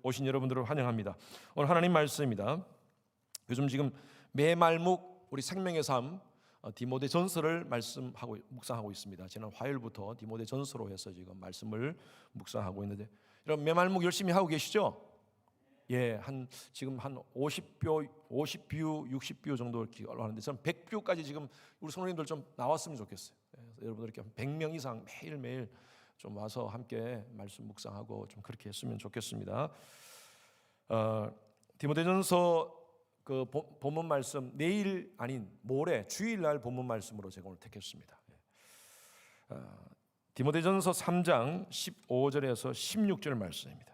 오신 여러분들을 환영합니다. 오늘 하나님 말씀입니다. 요즘 지금 매말묵 우리 생명의 삶 디모데 전서를 묵상하고 있습니다. 지난 화요일부터 디모데 전서로 해서 지금 말씀을 묵상하고 있는데, 여러분 매말묵 열심히 하고 계시죠? 예, 지금 한 50뷰, 60뷰 정도 이렇게 올라가는데, 저는 100뷰까지 지금 우리 성도님들 좀 나왔으면 좋겠어요. 여러분들 이렇게 100명 이상 매일매일 좀 와서 함께 말씀 묵상하고 좀 그렇게 했으면 좋겠습니다. 디모데전서 그 본문 말씀 내일 아닌 모레 주일날 본문 말씀으로 제가 오늘 택했습니다. 디모데전서 3장 15절에서 16절 말씀입니다.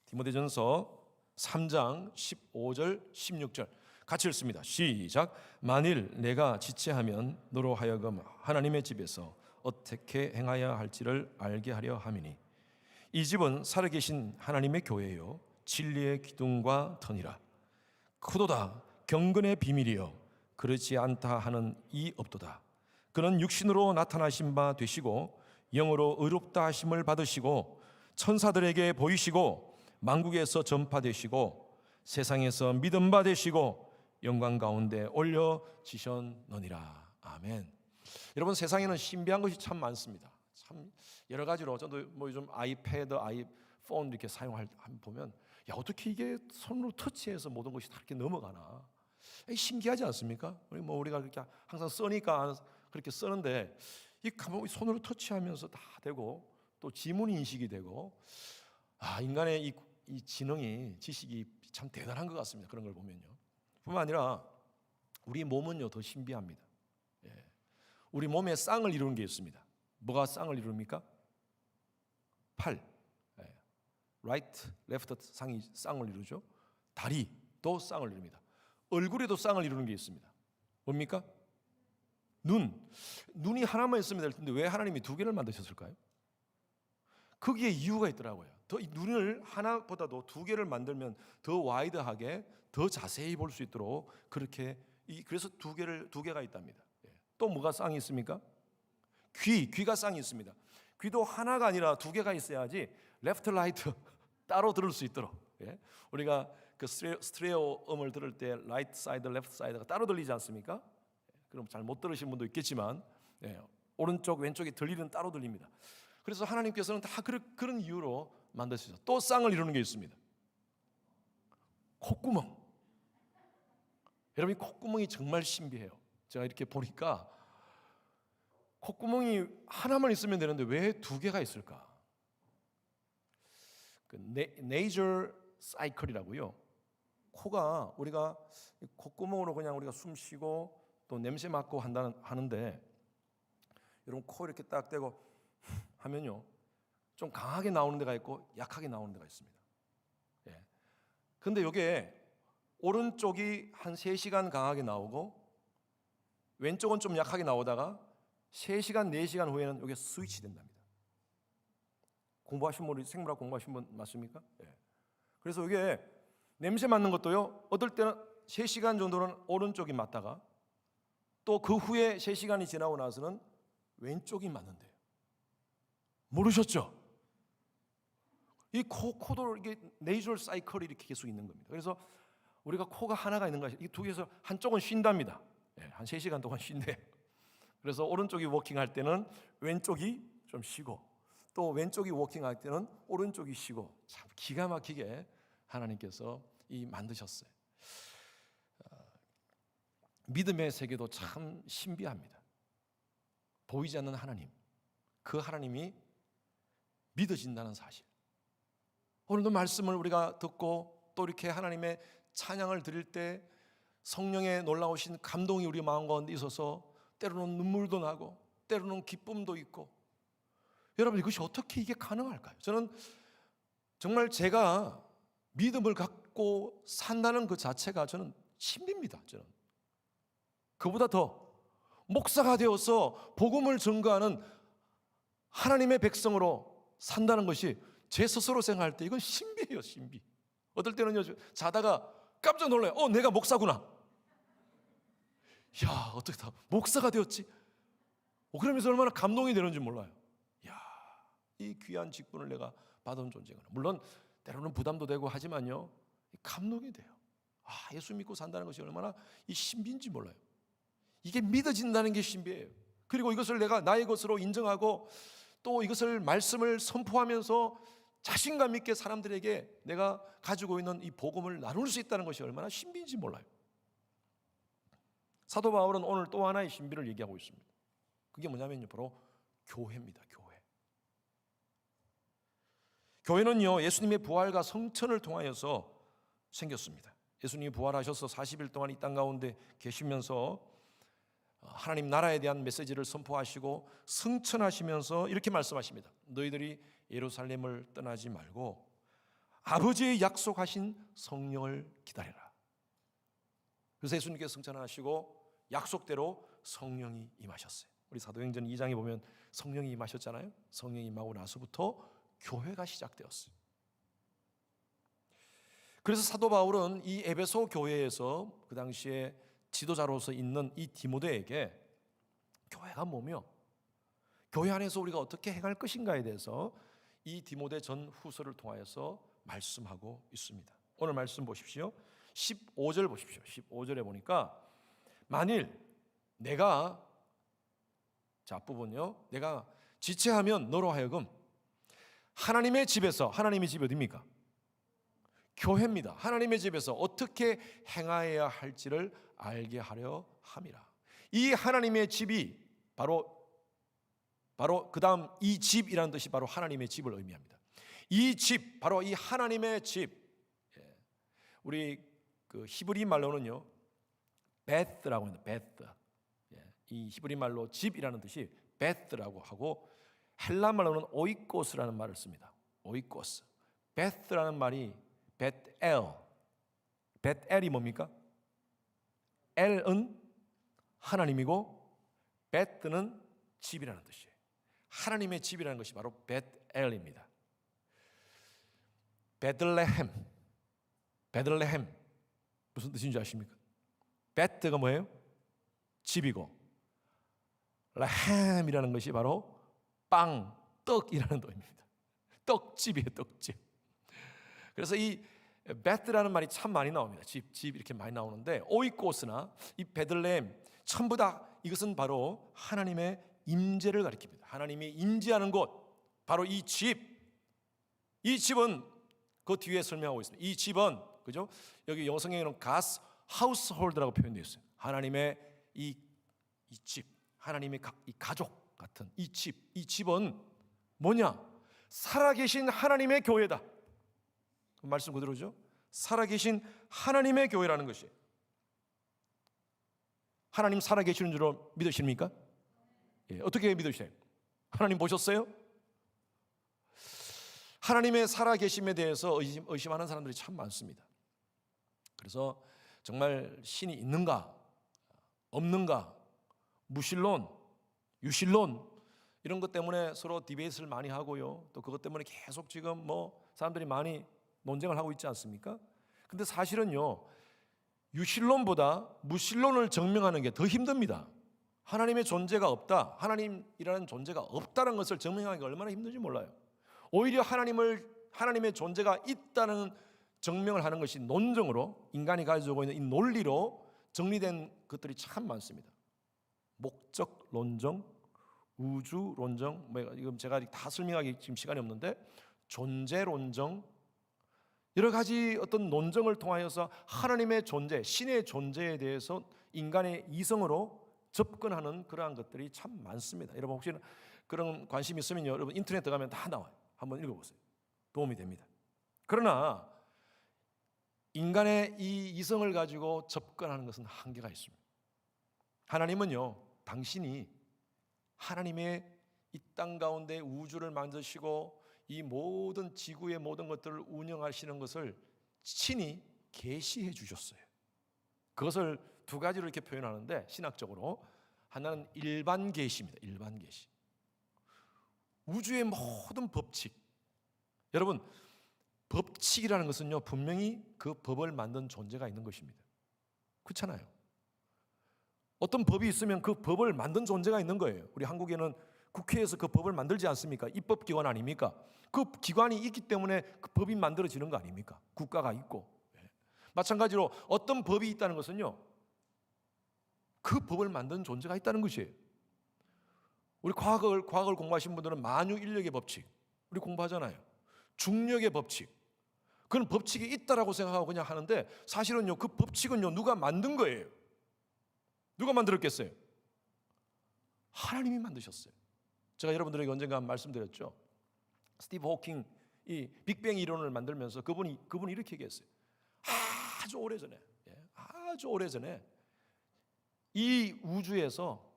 디모데전서 3장 15절 16절 같이 읽습니다. 시작. 만일 내가 지체하면 너로 하여금 하나님의 집에서 어떻게 행하여야 할지를 알게 하려 함이니 이 집은 살아계신 하나님의 교회요 진리의 기둥과 터니라. 크도다 경건의 비밀이요 그렇지 않다 하는 이 없도다. 그는 육신으로 나타나신 바 되시고 영으로 의롭다 하심을 받으시고 천사들에게 보이시고 만국에서 전파되시고 세상에서 믿음 받으시고 영광 가운데 올려지셨느니라. 아멘. 여러분, 세상에는 신비한 것이 참 많습니다. 참 여러 가지로 저도 뭐 요즘 아이패드, 아이폰 이렇게 사용할 보면 야, 어떻게 이게 손으로 터치해서 모든 것이 다 이렇게 넘어가나? 신기하지 않습니까? 우리가 그렇게 항상 쓰니까 그렇게 쓰는데 이 손으로 터치하면서 다 되고 또 지문 인식이 되고, 인간의 이 지능이, 지식이 참 대단한 것 같습니다. 그런 걸 보면요. 뿐만 아니라 우리 몸은요 더 신비합니다. 우리 몸에 쌍을 이루는 게 있습니다. 뭐가 쌍을 이룹니까? 팔, right, left 쌍을 이루죠. 다리도 쌍을 이룹니다. 얼굴에도 쌍을 이루는 게 있습니다. 뭡니까? 눈이 하나만 있으면 될 텐데 왜 하나님이 두 개를 만드셨을까요? 거기에 이유가 있더라고요. 더 눈을 하나보다도 두 개를 만들면 더 와이드하게 더 자세히 볼 수 있도록 그렇게 그래서 두 개가 있답니다. 또 뭐가 쌍이 있습니까? 귀가 쌍이 있습니다. 귀도 하나가 아니라 두 개가 있어야지 레프트 라이트 따로 들을 수 있도록. 우리가 그 스테레오 음을 들을 때 라이트 사이드, 레프트 사이드가 따로 들리지 않습니까? 그럼 잘 못 들으신 분도 있겠지만 오른쪽 왼쪽이 들리는 따로 들립니다. 그래서 하나님께서는 다 그런 이유로 만드셨죠. 또 쌍을 이루는 게 있습니다. 콧구멍. 여러분, 콧구멍이 정말 신비해요. 제가 이렇게 보니까 콧구멍이 하나만 있으면 되는데 왜 두 개가 있을까? 그 네이저 사이클이라고요. 코가 우리가 콧구멍으로 그냥 우리가 숨 쉬고 또 냄새 맡고 하는데, 여러분 코 이렇게 딱 대고 하면요 좀 강하게 나오는 데가 있고 약하게 나오는 데가 있습니다. 근데 이게 오른쪽이 한 3시간 강하게 나오고 왼쪽은 좀 약하게 나오다가 3시간, 4시간 후에는 이게 스위치 된답니다. 공부하신 분, 생물학 공부하신 분 맞습니까? 그래서 이게 냄새 맡는 것도요, 어떨 때는 3시간 정도는 오른쪽이 맡다가 또 그 후에 3시간이 지나고 나서는 왼쪽이 맡는데요. 모르셨죠? 이 코도 이게 네이처럴 사이클이 이렇게 계속 있는 겁니다. 그래서 우리가 코가 하나가 있는 것이 이 두 개에서 한쪽은 쉰답니다. 한 3시간 동안 쉰대요. 그래서 오른쪽이 워킹할 때는 왼쪽이 좀 쉬고 또 왼쪽이 워킹할 때는 오른쪽이 쉬고, 참 기가 막히게 하나님께서 만드셨어요. 믿음의 세계도 참 신비합니다. 보이지 않는 하나님, 그 하나님이 믿어진다는 사실. 오늘도 말씀을 우리가 듣고 또 이렇게 하나님의 찬양을 드릴 때 성령의 놀라우신 감동이 우리 마음 가운데 있어서 때로는 눈물도 나고 때로는 기쁨도 있고, 여러분 이것이 어떻게 이게 가능할까요? 저는 정말 제가 믿음을 갖고 산다는 그 자체가 저는 신비입니다. 저는 그보다 더 목사가 되어서 복음을 전가하는 하나님의 백성으로 산다는 것이 제 스스로 생각할 때 이건 신비예요, 신비. 어떨 때는요, 자다가 깜짝 놀라요. 내가 목사구나. 야, 어떻게 다 목사가 되었지? 그러면서 얼마나 감동이 되는지 몰라요. 야, 이 귀한 직분을 내가 받은 존재거나, 물론 때로는 부담도 되고 하지만요, 감동이 돼요. 예수 믿고 산다는 것이 얼마나 이 신비인지 몰라요. 이게 믿어진다는 게 신비예요. 그리고 이것을 내가 나의 것으로 인정하고 또 이것을 말씀을 선포하면서 자신감 있게 사람들에게 내가 가지고 있는 이 복음을 나눌 수 있다는 것이 얼마나 신비인지 몰라요. 사도 바울은 오늘 또 하나의 신비를 얘기하고 있습니다. 그게 뭐냐면요, 바로 교회입니다. 교회는요, 예수님의 부활과 성천을 통하여서 생겼습니다. 예수님이 부활하셔서 40일 동안 이 땅 가운데 계시면서 하나님 나라에 대한 메시지를 선포하시고 승천하시면서 이렇게 말씀하십니다. 너희들이 예루살렘을 떠나지 말고 아버지의 약속하신 성령을 기다려라. 그래서 예수님께서 승천하시고 약속대로 성령이 임하셨어요. 우리 사도행전 2장에 보면 성령이 임하셨잖아요. 성령이 임하고 나서부터 교회가 시작되었어요. 그래서 사도 바울은 이 에베소 교회에서 그 당시에 지도자로서 있는 이 디모데에게 교회가 뭐며 교회 안에서 우리가 어떻게 행할 것인가에 대해서 이 디모데 전 후서를 통하여서 말씀하고 있습니다. 오늘 말씀 보십시오. 15절 보십시오. 15절에 보니까 만일 내가, 자 앞부분요, 내가 지체하면 너로 하여금 하나님의 집에서, 하나님의 집이 어디입니까? 교회입니다. 하나님의 집에서 어떻게 행하여야 할지를 알게 하려 함이라. 이 하나님의 집이 바로 그 다음 이 집이라는 뜻이 바로 하나님의 집을 의미합니다. 이 집, 바로 이 하나님의 집, 우리 그 히브리 말로는요 베스라고 합니다. 베스. 이 히브리 말로 집이라는 뜻이 베스라고 하고 헬라 말로는 오이코스라는 말을 씁니다. 오이코스. 베스라는 말이 벳엘. 벳엘이 뭡니까? 엘은 하나님이고 베스는 집이라는 뜻이에요. 하나님의 집이라는 것이 바로 벳엘입니다. 베들레헴. 베들레헴 무슨 뜻인지 아십니까? 베트가 뭐예요? 집이고 레햄이라는 것이 바로 빵, 떡이라는 뜻입니다. 떡집이에요, 떡집. 그래서 이 베트라는 말이 참 많이 나옵니다. 집 이렇게 많이 나오는데 오이코스나 이 베들레헴 전부 다 이것은 바로 하나님의 임재를 가리킵니다. 하나님이 임재하는 곳, 바로 이 집. 이 집은 그 뒤에 설명하고 있습니다. 이 집은, 그죠? 여기 영어 성경에는 God's household라고 표현되어 있어요. 하나님의 이 집, 하나님의 이 가족 같은 이 집. 이 집은 뭐냐? 살아계신 하나님의 교회다. 그 말씀 그대로죠. 살아계신 하나님의 교회라는 것이. 하나님 살아계시는 줄 믿으십니까? 어떻게 믿으세요? 하나님 보셨어요? 하나님의 살아계심에 대해서 의심하는 사람들이 참 많습니다. 그래서 정말 신이 있는가 없는가, 무신론, 유신론 이런 것 때문에 서로 디베이트를 많이 하고요. 또 그것 때문에 계속 지금 사람들이 많이 논쟁을 하고 있지 않습니까? 근데 사실은요, 유신론보다 무신론을 증명하는 게 더 힘듭니다. 하나님의 존재가 없다, 하나님이라는 존재가 없다는 것을 증명하기가 얼마나 힘든지 몰라요. 오히려 하나님의 존재가 있다는 증명을 하는 것이 논증으로, 인간이 가지고 있는 이 논리로 정리된 것들이 참 많습니다. 목적론정, 우주론정, 이건 제가 다 설명하기 지금 시간이 없는데, 존재론정, 여러 가지 어떤 논정을 통하여서 하나님의 존재, 신의 존재에 대해서 인간의 이성으로 접근하는 그러한 것들이 참 많습니다. 여러분 혹시 그런 관심 있으면요, 여러분 인터넷 들어가면 다 나와요. 한번 읽어보세요. 도움이 됩니다. 그러나 인간의 이 이성을 가지고 접근하는 것은 한계가 있습니다. 하나님은요, 당신이 하나님의 이 땅 가운데 우주를 만드시고 이 모든 지구의 모든 것들을 운영하시는 것을 친히 계시해 주셨어요. 그것을 두 가지로 이렇게 표현하는데, 신학적으로 하나는 일반 계시입니다. 일반 계시. 우주의 모든 법칙, 여러분 법칙이라는 것은요, 분명히 그 법을 만든 존재가 있는 것입니다. 그렇잖아요. 어떤 법이 있으면 그 법을 만든 존재가 있는 거예요. 우리 한국에는 국회에서 그 법을 만들지 않습니까? 입법기관 아닙니까? 그 기관이 있기 때문에 그 법이 만들어지는 거 아닙니까? 국가가 있고. 마찬가지로 어떤 법이 있다는 것은요, 그 법을 만든 존재가 있다는 것이에요. 우리 과학을 공부하신 분들은 만유인력의 법칙, 우리 공부하잖아요. 중력의 법칙. 그런 법칙이 있다라고 생각하고 그냥 하는데, 사실은요, 그 법칙은요, 누가 만든 거예요? 누가 만들었겠어요? 하나님이 만드셨어요. 제가 여러분들에게 언젠가 말씀드렸죠. 스티브 호킹, 이 빅뱅 이론을 만들면서 그분이 이렇게 얘기했어요. 아주 오래전에 이 우주에서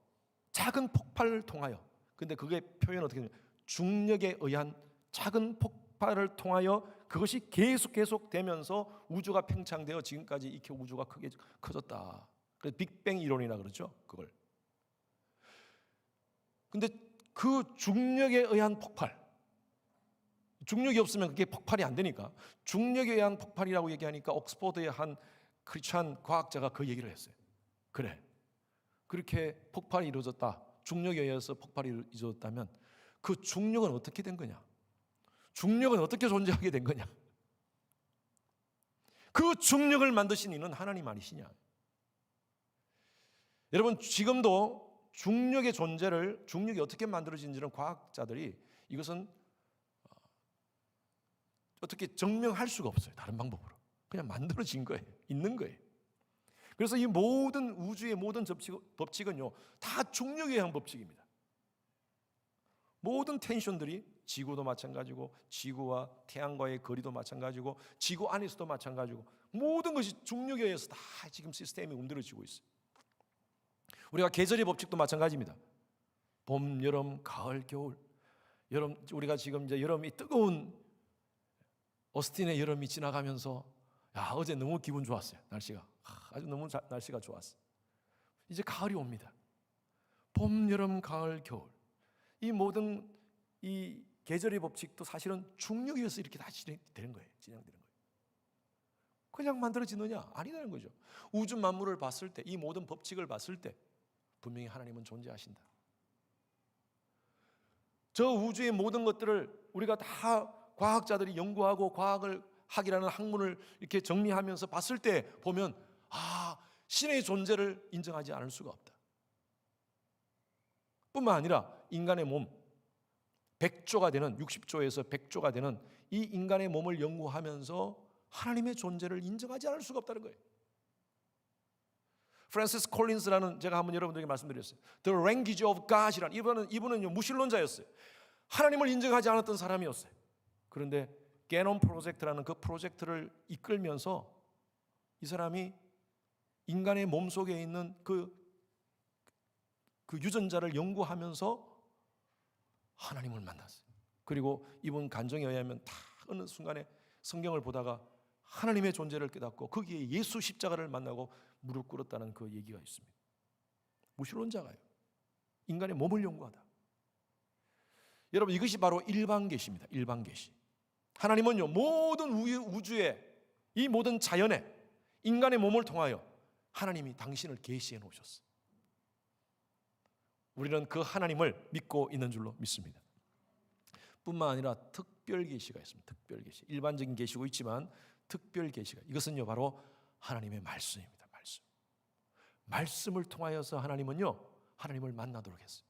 작은 폭발을 통하여, 근데 그게 표현 어떻게 되냐면 중력에 의한 작은 폭발을 통하여 그것이 계속 되면서 우주가 팽창되어 지금까지 이렇게 우주가 크게 커졌다. 그래서 빅뱅 이론이라 그러죠. 그걸. 근데 그 중력에 의한 폭발, 중력이 없으면 그게 폭발이 안 되니까 중력에 의한 폭발이라고 얘기하니까 옥스퍼드의 한 크리스찬 과학자가 그 얘기를 했어요. 그래, 그렇게 폭발이 이루어졌다, 중력에 의해서 폭발이 이루어졌다면 그 중력은 어떻게 된 거냐? 중력은 어떻게 존재하게 된 거냐? 그 중력을 만드신 이는 하나님 아니시냐? 여러분, 지금도 중력의 존재를, 중력이 어떻게 만들어진지는 과학자들이 이것은 어떻게 증명할 수가 없어요. 다른 방법으로. 그냥 만들어진 거예요. 있는 거예요. 그래서 이 모든 우주의 모든 법칙은요, 다 중력에 의한 법칙입니다. 모든 텐션들이, 지구도 마찬가지고 지구와 태양과의 거리도 마찬가지고 지구 안에서도 마찬가지고 모든 것이 중력에 의해서 다 지금 시스템이 움들어지고 있어요. 우리가 계절의 법칙도 마찬가지입니다. 봄, 여름, 가을, 겨울. 여름, 우리가 지금 이제 여름이 뜨거운 어스틴의 여름이 지나가면서, 야, 어제 너무 기분 좋았어요. 날씨가 아주 너무 날씨가 좋았어. 이제 가을이 옵니다. 봄, 여름, 가을, 겨울. 이 모든 이 계절의 법칙도 사실은 중력에 의해서 이렇게 다 진행되는 거예요. 그냥 만들어지느냐? 아니라는 거죠. 우주 만물을 봤을 때, 이 모든 법칙을 봤을 때 분명히 하나님은 존재하신다. 저 우주의 모든 것들을 우리가 다 과학자들이 연구하고 과학을 학이라는 학문을 이렇게 정리하면서 봤을 때 보면, 신의 존재를 인정하지 않을 수가 없다. 뿐만 아니라 인간의 몸 100조가 되는, 60조에서 100조가 되는 이 인간의 몸을 연구하면서 하나님의 존재를 인정하지 않을 수가 없다는 거예요. 프랜시스 콜린스라는, 제가 한번 여러분들에게 말씀드렸어요. The Language of God이라는, 이분은 무신론자였어요. 하나님을 인정하지 않았던 사람이었어요. 그런데 게논 프로젝트라는 그 프로젝트를 이끌면서 이 사람이 인간의 몸 속에 있는 그 유전자를 연구하면서 하나님을 만났어요. 그리고 이분 간증에 의하면 다 어느 순간에 성경을 보다가 하나님의 존재를 깨닫고 거기에 예수 십자가를 만나고 무릎 꿇었다는 그 얘기가 있습니다. 무신론자가요. 인간의 몸을 연구하다. 여러분, 이것이 바로 일반계시입니다. 일반계시. 하나님은요, 모든 우주에, 이 모든 자연에 인간의 몸을 통하여 하나님이 당신을 계시해 놓으셨어요. 우리는 그 하나님을 믿고 있는 줄로 믿습니다. 뿐만 아니라 특별 계시가 있습니다. 특별 계시. 일반적인 계시고 있지만 특별 계시가, 이것은요 바로 하나님의 말씀입니다. 말씀을 통하여서 하나님은요 하나님을 만나도록 했어요.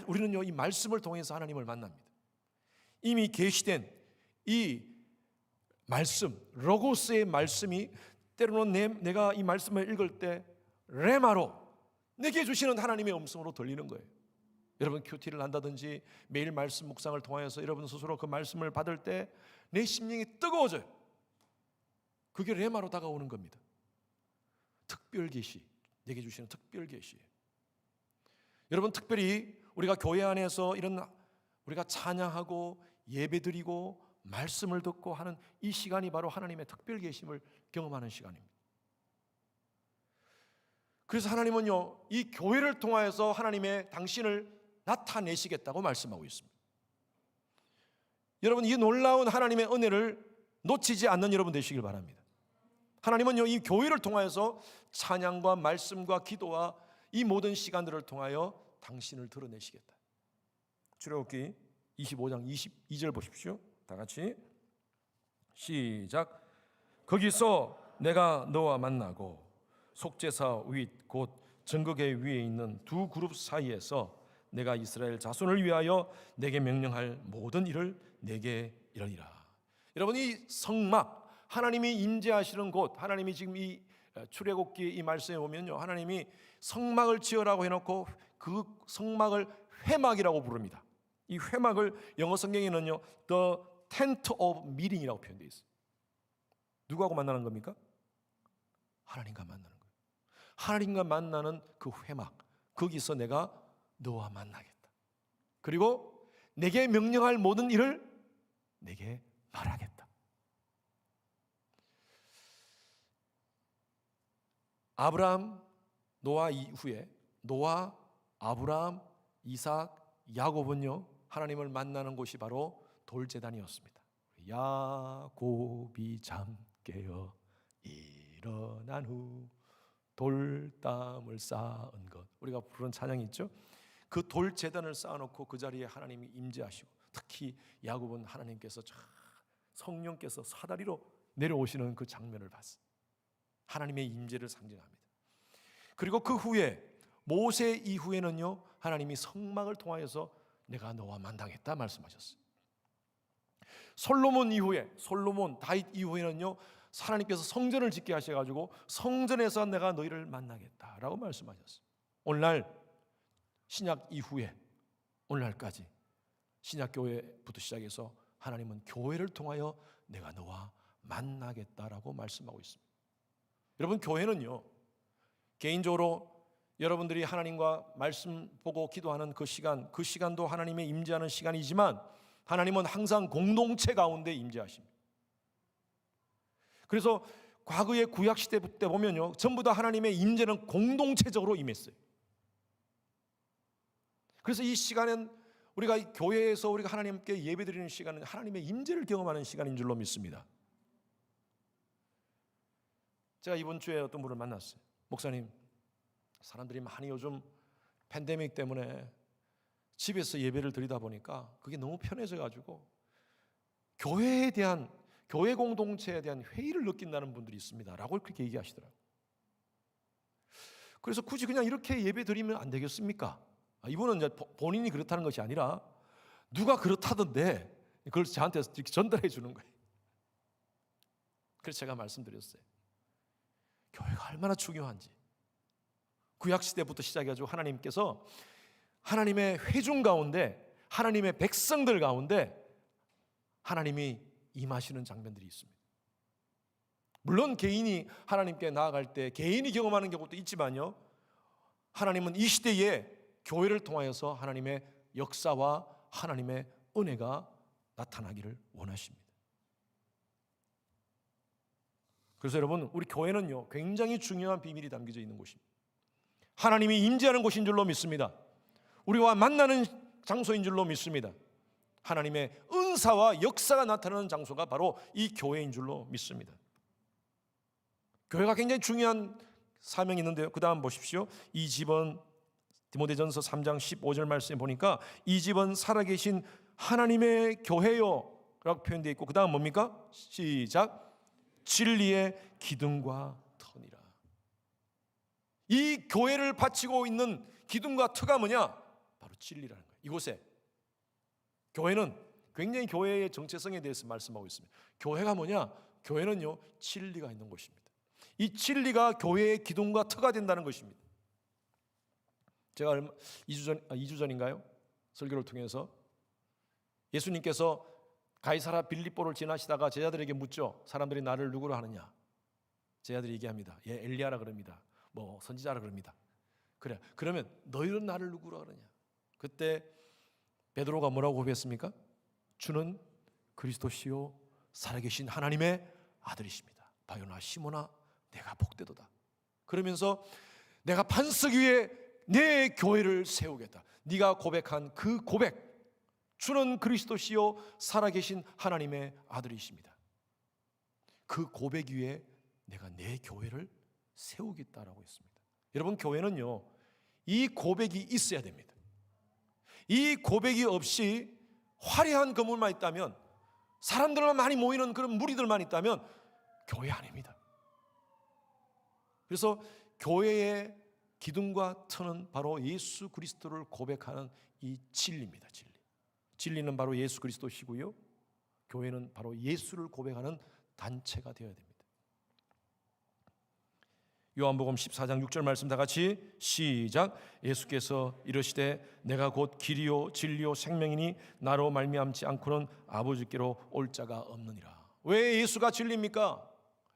우리는요 이 말씀을 통해서 하나님을 만납니다. 이미 계시된 이 말씀, 로고스의 말씀이 때로는 내가 이 말씀을 읽을 때 레마로 내게 주시는 하나님의 음성으로 들리는 거예요. 여러분 큐티를 한다든지 매일 말씀 묵상을 통하여서 여러분 스스로 그 말씀을 받을 때 내 심령이 뜨거워져요. 그게 레마로 다가오는 겁니다. 특별 계시, 내게 주시는 특별 계시예요. 여러분, 특별히 우리가 교회 안에서 이런 우리가 찬양하고 예배드리고 말씀을 듣고 하는 이 시간이 바로 하나님의 특별 계심을 경험하는 시간입니다. 그래서 하나님은요 이 교회를 통하여서 하나님의 당신을 나타내시겠다고 말씀하고 있습니다. 여러분, 이 놀라운 하나님의 은혜를 놓치지 않는 여러분 되시길 바랍니다. 하나님은요 이 교회를 통하여서 찬양과 말씀과 기도와 이 모든 시간들을 통하여 당신을 드러내시겠다. 출애굽기 25장 22절 보십시오. 다 같이 시작. 거기서 내가 너와 만나고 속죄사 윗 곧 증거계 위에 있는 두 그룹 사이에서 내가 이스라엘 자손을 위하여 내게 명령할 모든 일을 내게 이르리라. 여러분, 이 성막, 하나님이 임재하시는 곳, 하나님이 지금 이 출애굽기 이 말씀에 보면요, 하나님이 성막을 지으라고 해놓고 그 성막을 회막이라고 부릅니다. 이 회막을 영어 성경에는요, The Tent of Meeting이라고 표현되어 있어요. 누구하고 만나는 겁니까? 하나님과 만나는 거예요. 하나님과 만나는 그 회막, 거기서 내가 너와 만나겠다. 그리고 내게 명령할 모든 일을 내게 말하겠다. 아브라함, 노아 이후에 노아, 아브라함, 이삭, 야곱은요, 하나님을 만나는 곳이 바로 돌제단이었습니다. 야곱이 잠 깨어 일어난 후 돌담을 쌓은 것, 우리가 부르는 찬양이 있죠. 그 돌제단을 쌓아놓고 그 자리에 하나님이 임재하시고, 특히 야곱은 하나님께서 성령께서 사다리로 내려오시는 그 장면을 봤어요. 하나님의 임재를 상징합니다. 그리고 그 후에 모세 이후에는요, 하나님이 성막을 통하여서 내가 너와 만나겠다 말씀하셨어요. 솔로몬 이후에, 솔로몬, 다윗 이후에는요, 하나님께서 성전을 짓게 하셔가지고 성전에서 내가 너희를 만나겠다라고 말씀하셨어요. 오늘날 신약 이후에 오늘날까지 신약교회부터 시작해서 하나님은 교회를 통하여 내가 너와 만나겠다라고 말씀하고 있습니다. 여러분, 교회는요, 개인적으로 여러분들이 하나님과 말씀 보고 기도하는 그 시간도 하나님의 임재하는 시간이지만 하나님은 항상 공동체 가운데 임재하십니다. 그래서 과거의 구약시대 때 보면요, 전부 다 하나님의 임재는 공동체적으로 임했어요. 그래서 이 시간은 우리가 교회에서 우리가 하나님께 예배드리는 시간은 하나님의 임재를 경험하는 시간인 줄로 믿습니다. 제가 이번 주에 어떤 분을 만났어요. 목사님, 사람들이 많이 요즘 팬데믹 때문에 집에서 예배를 드리다 보니까 그게 너무 편해져 가지고 교회에 대한, 교회 공동체에 대한 회의를 느낀다는 분들이 있습니다 라고 그렇게 얘기하시더라고요. 그래서 굳이 그냥 이렇게 예배 드리면 안 되겠습니까? 이분은 이제 본인이 그렇다는 것이 아니라 누가 그렇다던데 그걸 저한테 전달해 주는 거예요. 그래서 제가 말씀드렸어요. 교회가 얼마나 중요한지. 구약시대부터 시작해가지고 하나님께서 하나님의 회중 가운데, 하나님의 백성들 가운데 하나님이 임하시는 장면들이 있습니다. 물론 개인이 하나님께 나아갈 때 개인이 경험하는 경우도 있지만요, 하나님은 이 시대에 교회를 통하여서 하나님의 역사와 하나님의 은혜가 나타나기를 원하십니다. 그래서 여러분, 우리 교회는요, 굉장히 중요한 비밀이 담겨져 있는 곳입니다. 하나님이 임재하는 곳인 줄로 믿습니다. 우리와 만나는 장소인 줄로 믿습니다. 하나님의 은사와 역사가 나타나는 장소가 바로 이 교회인 줄로 믿습니다. 교회가 굉장히 중요한 사명이 있는데요, 그 다음 보십시오. 이 집은 디모데전서 3장 15절 말씀에 보니까 이 집은 살아계신 하나님의 교회요 라고 표현되어 있고, 그 다음 뭡니까? 시작. 진리의 기둥과 터니라. 이 교회를 바치고 있는 기둥과 터가 뭐냐? 바로 진리라는 거예요. 이곳에 교회는 굉장히 교회의 정체성에 대해서 말씀하고 있습니다. 교회가 뭐냐? 교회는요, 진리가 있는 곳입니다. 이 진리가 교회의 기둥과 터가 된다는 것입니다. 제가 2주 전인가요? 설교를 통해서 예수님께서 가이사라 빌립보를 지나시다가 제자들에게 묻죠. 사람들이 나를 누구로 하느냐? 제자들이 얘기합니다. 예, 엘리야라 그럽니다. 뭐 선지자라 그럽니다. 그래, 그러면 너희는 나를 누구로 하느냐? 그때 베드로가 뭐라고 고백했습니까? 주는 그리스도시요 살아계신 하나님의 아들이십니다. 바요나 시모나 내가 복되도다. 그러면서 내가 반석 위에 내 교회를 세우겠다. 네가 고백한 그 고백, 주는 그리스도시요 살아계신 하나님의 아들이십니다. 그 고백 위에 내가 내 교회를 세우겠다라고 했습니다. 여러분, 교회는요, 이 고백이 있어야 됩니다. 이 고백이 없이 화려한 건물만 있다면, 사람들만 많이 모이는 그런 무리들만 있다면 교회 아닙니다. 그래서 교회의 기둥과 터는 바로 예수 그리스도를 고백하는 이 진리입니다. 진리는 바로 예수 그리스도시고요, 교회는 바로 예수를 고백하는 단체가 되어야 됩니다. 요한복음 14장 6절 말씀 다 같이 시작. 예수께서 이르시되 내가 곧 길이요 진리요 생명이니 나로 말미암지 않고는 아버지께로 올 자가 없느니라. 왜 예수가 진리입니까?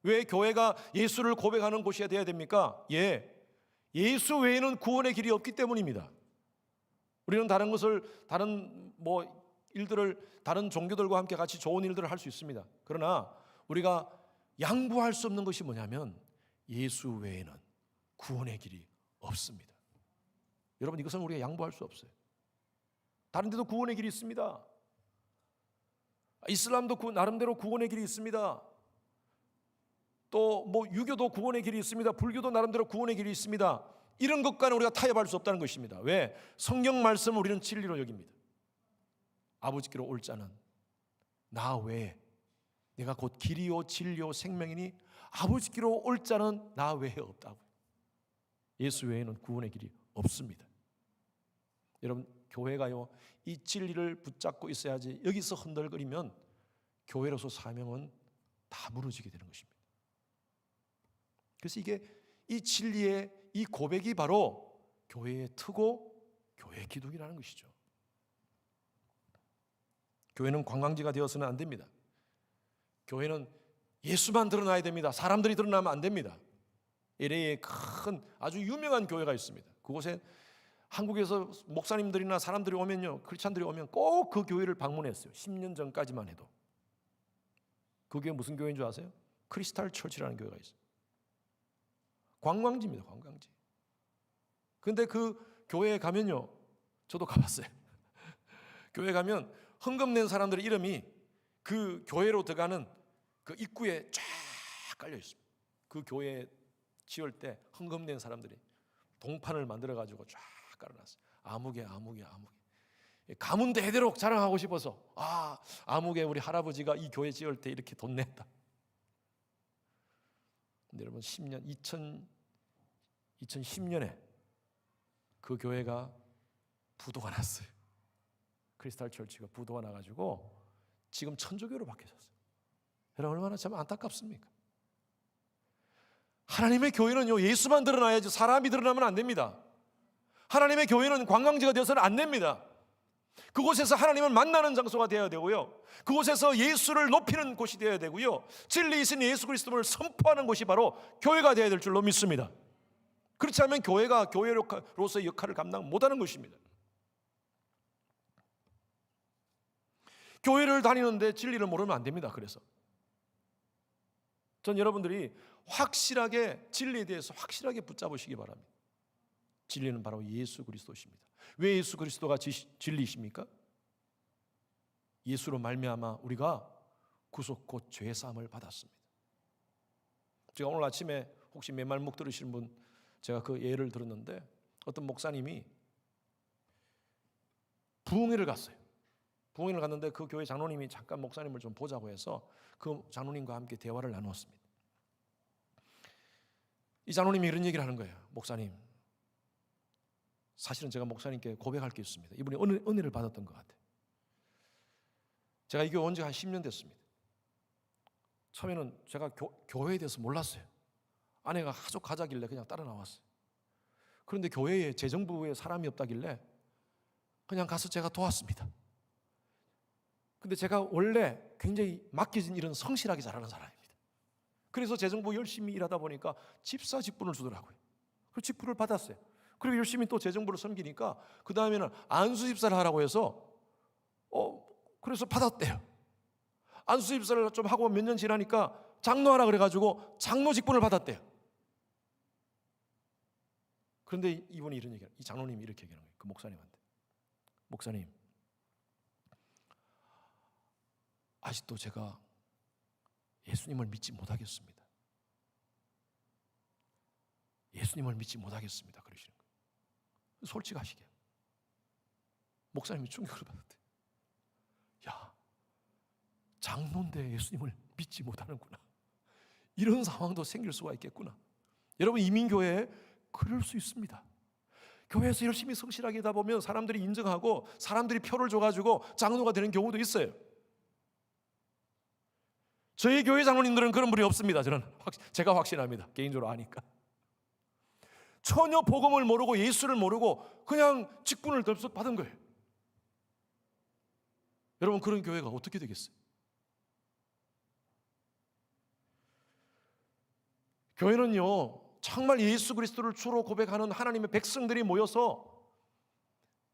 왜 교회가 예수를 고백하는 곳이 되어야 됩니까? 예수 외에는 구원의 길이 없기 때문입니다. 우리는 다른 것을, 다른 일들을 다른 종교들과 함께 같이 좋은 일들을 할 수 있습니다. 그러나 우리가 양보할 수 없는 것이 뭐냐면 예수 외에는 구원의 길이 없습니다. 여러분, 이것은 우리가 양보할 수 없어요. 다른 데도 구원의 길이 있습니다. 이슬람도 나름대로 구원의 길이 있습니다. 또 유교도 구원의 길이 있습니다. 불교도 나름대로 구원의 길이 있습니다. 이런 것과는 우리가 타협할 수 없다는 것입니다. 왜? 성경 말씀을 우리는 진리로 여깁니다. 아버지께로 올 자는 나 외에, 내가 곧 길이요 진리요 생명이니 아버지께로 올 자는 나 외에 없다고. 예수 외에는 구원의 길이 없습니다. 여러분, 교회가요 이 진리를 붙잡고 있어야지, 여기서 흔들거리면 교회로서 사명은 다 무너지게 되는 것입니다. 그래서 이 진리의 이 고백이 바로 교회의 트고 교회의 기둥이라는 것이죠. 교회는 관광지가 되어서는 안 됩니다. 교회는 예수만 드러나야 됩니다. 사람들이 드러나면 안 됩니다. LA에 큰 아주 유명한 교회가 있습니다. 그곳에 한국에서 목사님들이나 사람들이 오면요, 크리스찬들이 오면 꼭 그 교회를 방문했어요. 10년 전까지만 해도. 그 교회 무슨 교회인 줄 아세요? 크리스탈 처치라는 교회가 있어요. 관광지입니다. 관광지. 근데 그 교회에 가면요, 저도 가봤어요. 교회 가면 헌금 낸 사람들의 이름이 그 교회로 들어가는 그 입구에 쫙 깔려 있습니다. 그 교회 지을 때 헌금 낸 사람들이 동판을 만들어 가지고 쫙 깔아놨어요. 아무개. 가문 대대로 자랑하고 싶어서, 아무개 우리 할아버지가 이 교회 지을 때 이렇게 돈 냈다. 근데 여러분, 2010년에 그 교회가 부도가 났어요. 크리스탈 처치가 부도가 나가지고 지금 천주교로 바뀌었어요. 여러분, 얼마나 참 안타깝습니까? 하나님의 교회는요, 예수만 드러나야지 사람이 드러나면 안 됩니다. 하나님의 교회는 관광지가 되어서는 안 됩니다. 그곳에서 하나님을 만나는 장소가 되어야 되고요, 그곳에서 예수를 높이는 곳이 되어야 되고요, 진리이신 예수 그리스도를 선포하는 곳이 바로 교회가 되어야 될 줄로 믿습니다. 그렇지 않으면 교회가 교회로서의 역할을 감당 못하는 것입니다. 교회를 다니는데 진리를 모르면 안 됩니다. 그래서 전 여러분들이 확실하게 진리에 대해서 확실하게 붙잡으시기 바랍니다. 진리는 바로 예수 그리스도십니다. 왜 예수 그리스도가 진리이십니까? 예수로 말미암아 우리가 구속 곧 죄 사함을 받았습니다. 제가 오늘 아침에 혹시 메말묵 들으시는 분, 제가 그 예를 들었는데, 어떤 목사님이 부흥회를 갔어요. 부흥회를 갔는데 그 교회 장로님이 잠깐 목사님을 좀 보자고 해서 그 장로님과 함께 대화를 나누었습니다. 이 장로님이 이런 얘기를 하는 거예요. 목사님, 사실은 제가 목사님께 고백할 게 있습니다. 이분이 은혜를 받았던 것 같아요. 제가 이 교회 온 지 한 10년 됐습니다. 처음에는 제가 교회에 대해서 몰랐어요. 아내가 하도 가자길래 그냥 따라 나왔어요. 그런데 교회에 재정부에 사람이 없다길래 그냥 가서 제가 도왔습니다. 근데 제가 원래 굉장히 맡겨진 일은 성실하게 잘하는 사람입니다. 그래서 재정부 열심히 일하다 보니까 집사 직분을 주더라고요. 그 직분을 받았어요. 그리고 열심히 또 재정부를 섬기니까 그 다음에는 안수 집사를 하라고 해서 그래서 받았대요. 안수 집사를 좀 하고 몇 년 지나니까 장로하라 그래가지고 장로 직분을 받았대요. 그런데 이분이 이런 얘기를, 이 장로님이 이렇게 얘기하는 거예요. 그 목사님한테. 목사님, 아직도 제가 예수님을 믿지 못하겠습니다. 예수님을 믿지 못하겠습니다. 그러시는 거예요. 솔직하시게. 목사님이 충격을 받았대요. 야, 장로인데 예수님을 믿지 못하는구나. 이런 상황도 생길 수가 있겠구나. 여러분, 이민교회에 그럴 수 있습니다. 교회에서 열심히 성실하게 하다 보면 사람들이 인정하고 사람들이 표를 줘가지고 장로가 되는 경우도 있어요. 저희 교회 장로님들은 그런 분이 없습니다. 제가 확신합니다. 개인적으로 아니까. 전혀 복음을 모르고 예수를 모르고 그냥 직분을 덜썩 받은 거예요. 여러분, 그런 교회가 어떻게 되겠어요? 교회는요, 정말 예수 그리스도를 주로 고백하는 하나님의 백성들이 모여서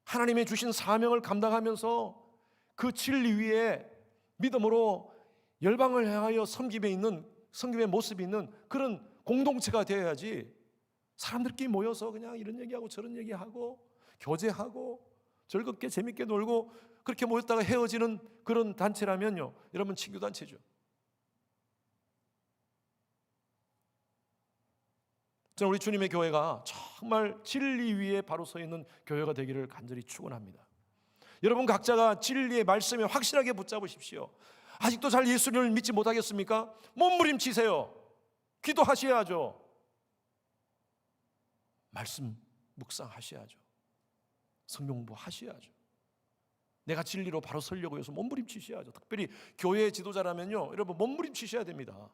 하나님의 주신 사명을 감당하면서 그 진리 위에 믿음으로 열방을 향하여 섬김의 모습이 있는 그런 공동체가 되어야지, 사람들끼리 모여서 그냥 이런 얘기하고 저런 얘기하고 교제하고 즐겁게 재밌게 놀고 그렇게 모였다가 헤어지는 그런 단체라면요, 여러분, 친교단체죠. 저는 우리 주님의 교회가 정말 진리 위에 바로 서 있는 교회가 되기를 간절히 축원합니다. 여러분, 각자가 진리의 말씀에 확실하게 붙잡으십시오. 아직도 잘 예수님을 믿지 못하겠습니까? 몸부림치세요. 기도하셔야죠. 말씀 묵상하셔야죠. 성경부 하셔야죠. 내가 진리로 바로 서려고 해서 몸부림치셔야죠. 특별히 교회 지도자라면요, 여러분, 몸부림치셔야 됩니다.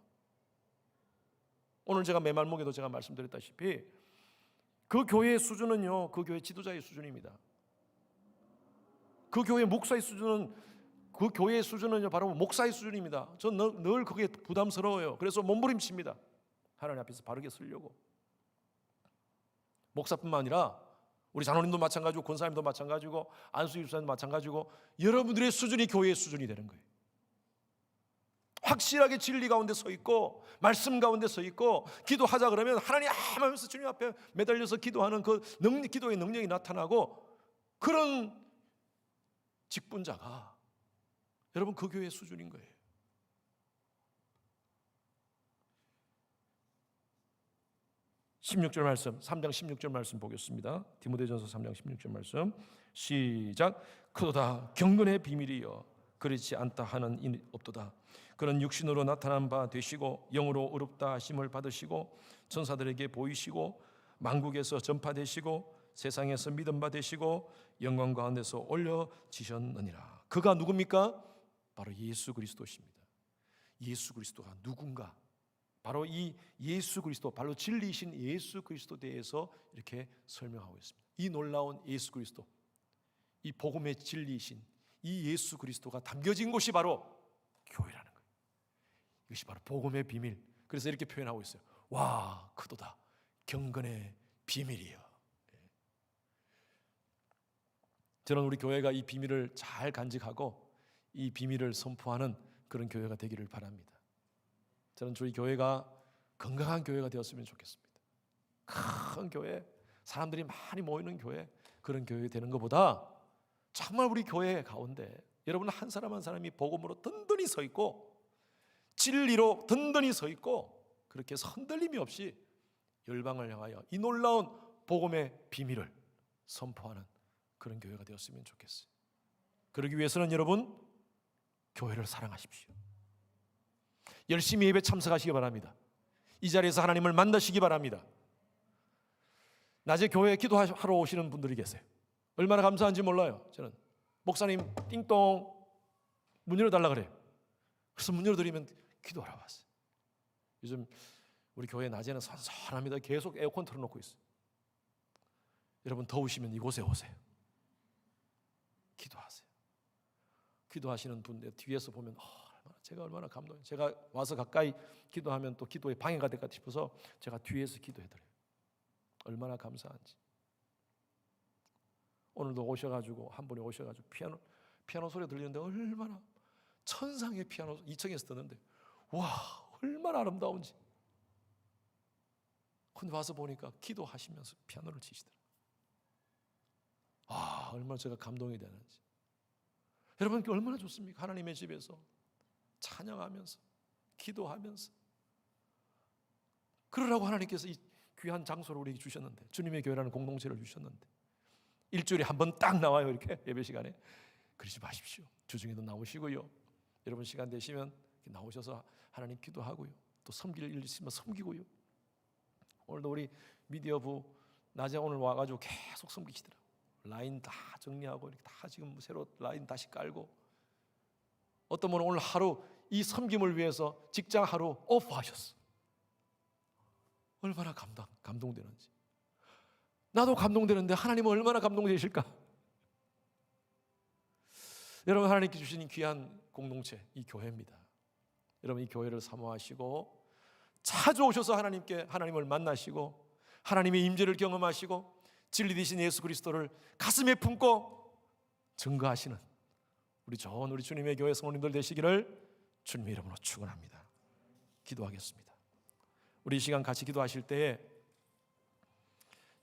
오늘 제가 매말목에도 제가 말씀드렸다시피 그 교회의 수준은요, 그 교회 지도자의 수준입니다. 그 교회 목사의 수준은, 그 교회의 수준은요, 바로 목사의 수준입니다. 저는 늘 그게 부담스러워요. 그래서 몸부림칩니다. 하나님 앞에서 바르게 서려고. 목사뿐만 아니라 우리 장로님도 마찬가지고 권사님도 마찬가지고 안수 집사님도 마찬가지고 여러분들의 수준이 교회의 수준이 되는 거예요. 확실하게 진리 가운데 서 있고 말씀 가운데 서 있고 기도하자 그러면 하나님 하면서 주님 앞에 매달려서 기도하는 그 기도의 능력이 나타나고, 그런 직분자가 여러분 그 교회의 수준인 거예요. 말씀 3장 16절 말씀 보겠습니다. 디모데전서 3장 16절 말씀 시작. 그도다 경건의 비밀이여 그렇지 않다 하는 이 없도다. 그런 육신으로 나타난 바 되시고 영으로 의롭다 하심을 받으시고 천사들에게 보이시고 만국에서 전파되시고 세상에서 믿음 받으시고 영광 가운데서 올려지셨느니라. 그가 누굽니까? 바로 예수 그리스도십니다. 예수 그리스도가 누군가? 바로 이 예수 그리스도, 바로 진리이신 예수 그리스도에 대해서 이렇게 설명하고 있습니다. 이 놀라운 예수 그리스도, 이 복음의 진리이신 이 예수 그리스도가 담겨진 곳이 바로 교회라는 거예요. 이것이 바로 복음의 비밀. 그래서 이렇게 표현하고 있어요. 와, 크도다 경건의 비밀이요. 저는 우리 교회가 이 비밀을 잘 간직하고 이 비밀을 선포하는 그런 교회가 되기를 바랍니다. 저는 저희 교회가 건강한 교회가 되었으면 좋겠습니다. 큰 교회, 사람들이 많이 모이는 교회, 그런 교회 되는 것보다 정말 우리 교회 가운데 여러분 한 사람 한 사람이 복음으로 든든히 서 있고 진리로 든든히 서 있고 그렇게 해서 흔들림이 없이 열방을 향하여 이 놀라운 복음의 비밀을 선포하는 그런 교회가 되었으면 좋겠어요. 그러기 위해서는 여러분 교회를 사랑하십시오. 열심히 예배 참석하시기 바랍니다. 이 자리에서 하나님을 만나시기 바랍니다. 낮에 교회에 기도하러 오시는 분들이 계세요. 얼마나 감사한지 몰라요. 저는 목사님 띵동 문 열어달라 그래요. 그래서 문 열어드리면 기도하러 왔어요. 요즘 우리 교회 낮에는 선선합니다. 계속 에어컨 틀어놓고 있어요. 여러분 더우시면 이곳에 오세요. 기도하세요. 기도하시는 분들 뒤에서 보면 제가 얼마나 감동해요. 제가 와서 가까이 기도하면 또 기도에 방해가 될까 싶어서 제가 뒤에서 기도해드려요. 얼마나 감사한지. 오늘도 오셔가지고 한 분이 오셔가지고 피아노 소리가 들리는데 얼마나 천상의 피아노 2층에서 듣는데 와 얼마나 아름다운지. 근데 와서 보니까 기도하시면서 피아노를 치시더라고요. 얼마나 제가 감동이 되는지. 여러분 얼마나 좋습니까? 하나님의 집에서 찬양하면서 기도하면서 그러라고 하나님께서 이 귀한 장소를 우리에게 주셨는데, 주님의 교회라는 공동체를 주셨는데 일주일에 한 번 딱 나와요. 이렇게 예배 시간에 그러지 마십시오. 주중에도 나오시고요. 여러분 시간 되시면 나오셔서 하나님 기도하고요. 또 섬길 일 있으면 섬기고요. 오늘도 우리 미디어부 낮에 오늘 와가지고 계속 섬기시더라고요. 라인 다 정리하고 이렇게 다 지금 새로 라인 다시 깔고, 어떤 분은 오늘 하루 이 섬김을 위해서 직장 하루 오프하셨어. 얼마나 감동되는지. 나도 감동되는데 하나님은 얼마나 감동되실까? 여러분, 하나님께 주신 귀한 공동체, 이 교회입니다. 여러분, 이 교회를 사모하시고 찾아오셔서 하나님을 만나시고 하나님의 임재를 경험하시고 진리 되신 예수 그리스도를 가슴에 품고 증거하시는 우리 좋은 우리 주님의 교회 성도님들 되시기를 주님의 이름으로 축원합니다. 기도하겠습니다. 우리 이 시간 같이 기도하실 때에